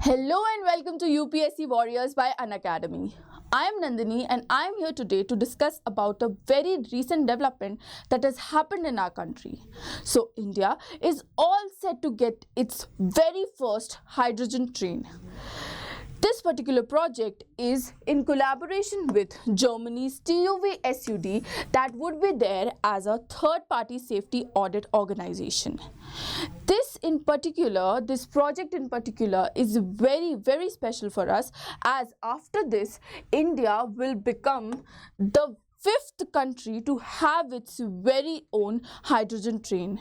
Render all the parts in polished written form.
Hello and welcome to UPSC Warriors by Unacademy. I am Nandini and I am here today to discuss about a very recent development that has happened in our country. So India is all set to get its very first hydrogen train. This particular project is in collaboration with Germany's TÜV SÜD that would be there as a third-party safety audit organization. This project in particular is very special for us, as after this India will become the fifth country to have its very own hydrogen train.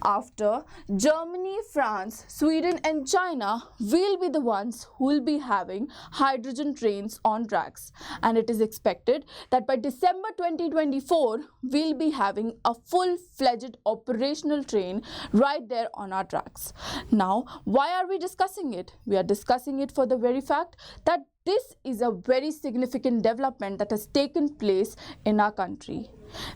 After Germany, France, Sweden and China will be the ones who will be having hydrogen trains on tracks, and it is expected that by December 2024 we'll be having a full-fledged operational train right there on our tracks. Now, why are we discussing it? We are discussing it for the very fact that this is a very significant development that has taken place in our country.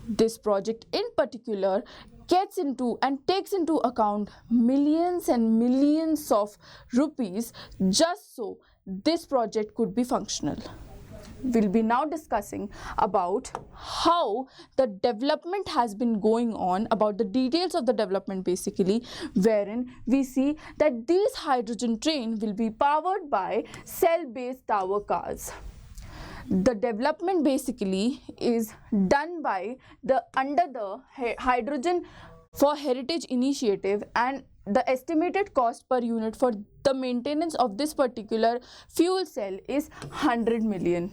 This project in particular gets into and takes into account millions and millions of rupees just so this project could be functional. We'll be now discussing about how the development has been going on, about the details of the development basically, wherein we see that these hydrogen train will be powered by cell-based tower cars. The development basically is done by under the Hydrogen for Heritage initiative, and the estimated cost per unit for the maintenance of this particular fuel cell is 100 million.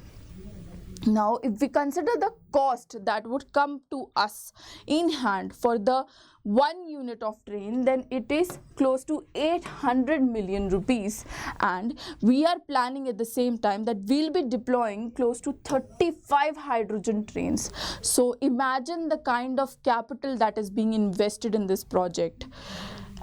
Now, if we consider the cost that would come to us in hand for the 1 unit of train, then it is close to 800 million rupees, and we are planning at the same time that we'll be deploying close to 35 hydrogen trains. So imagine the kind of capital that is being invested in this project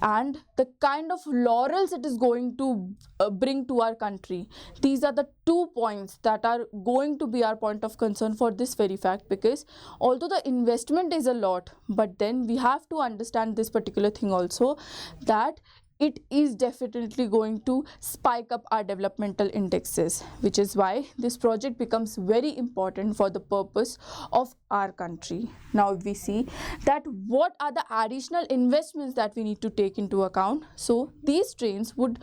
and the kind of laurels it is going to bring to our country. These are the 2 points that are going to be our point of concern for this very fact, because although the investment is a lot, but then we have to understand this particular thing also, that it is definitely going to spike up our developmental indexes, which is why this project becomes very important for the purpose of our country. Now, if we see that what are the additional investments that we need to take into account, so these trains would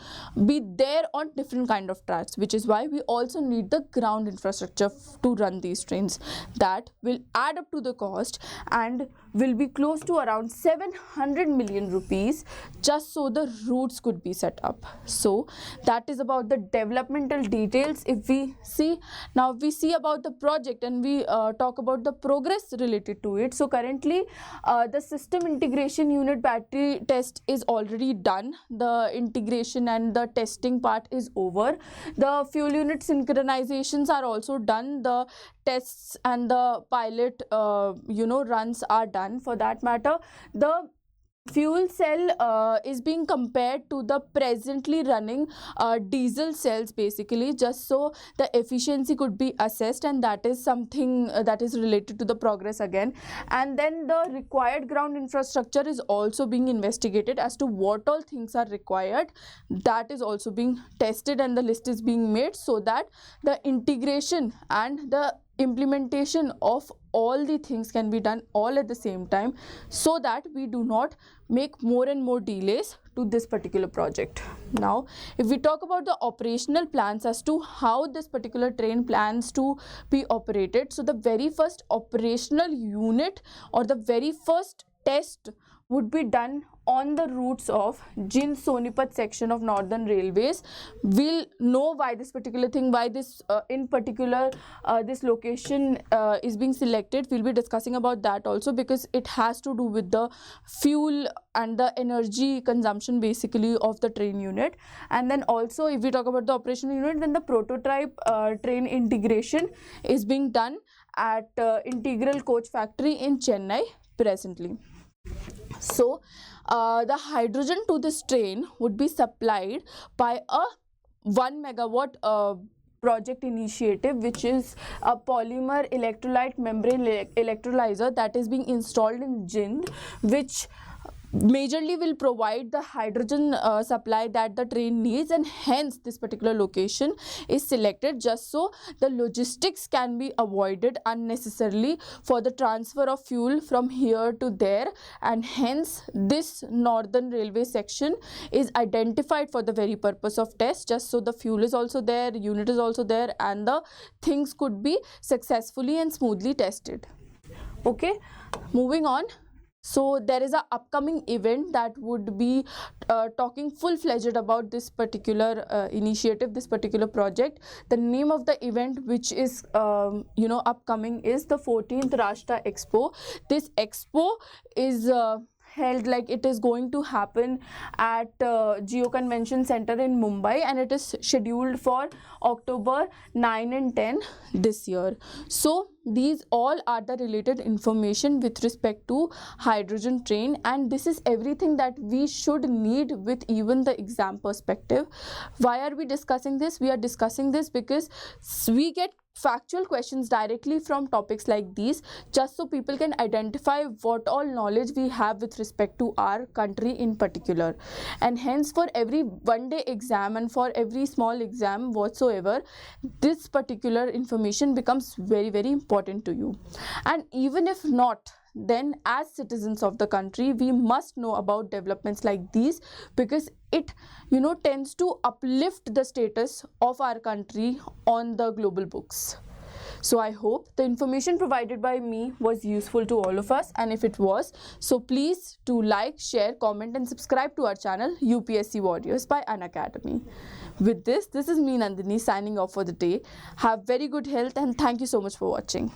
be there on different kind of tracks, which is why we also need the ground infrastructure to run these trains. That will add up to the cost and will be close to around 700 million rupees just so the routes could be set up. So that is about the developmental details. If we see now, we see about the project and we talk about the progress related to it. So currently the system integration unit battery test is already done. The integration and the testing part is over. The fuel unit synchronizations are also done. The tests and the pilot runs are done. For that matter, the fuel cell is being compared to the presently running diesel cells basically, just so the efficiency could be assessed, and that is something that is related to the progress again. And then the required ground infrastructure is also being investigated as to what all things are required. That is also being tested and the list is being made so that the integration and the implementation of all the things can be done all at the same time, so that we do not make more and more delays to this particular project. Now, if we talk about the operational plans as to how this particular train plans to be operated, so the very first operational unit or the very first test would be done on the routes of Jind-Sonipat section of Northern Railways. We'll know why this particular thing, why this in particular this location is being selected. We'll be discussing about that also, because it has to do with the fuel and the energy consumption basically of the train unit. And then also, if we talk about the operational unit, then the prototype train integration is being done at Integral Coach Factory in Chennai presently. So the hydrogen to this train would be supplied by a 1 megawatt project initiative, which is a polymer electrolyte membrane electrolyzer that is being installed in Jind, which majorly will provide the hydrogen supply that the train needs, and hence this particular location is selected just so the logistics can be avoided unnecessarily for the transfer of fuel from here to there, and hence this northern railway section is identified for the very purpose of test, just so the fuel is also there, unit is also there, and the things could be successfully and smoothly tested. Okay, moving on. So there is a upcoming event that would be talking full-fledged about this particular initiative, this particular project. The name of the event which is upcoming is the 14th Rashtra Expo. This expo is held, like it is going to happen at Geo Convention Center in Mumbai, and it is scheduled for October 9 and 10 this year. So these all are the related information with respect to hydrogen train, and this is everything that we should need with even the exam perspective. Why are we discussing this? We are discussing this because we get factual questions directly from topics like these, just so people can identify what all knowledge we have with respect to our country in particular. And hence for every one day exam and for every small exam whatsoever, this particular information becomes very, very important to you. And even if not, then as citizens of the country, we must know about developments like these, because it tends to uplift the status of our country on the global books. So I hope the information provided by me was useful to all of us, and if it was, so please do like, share, comment and subscribe to our channel UPSC Warriors by Unacademy. With this is me Nandini signing off for the day. Have very good health and thank you so much for watching.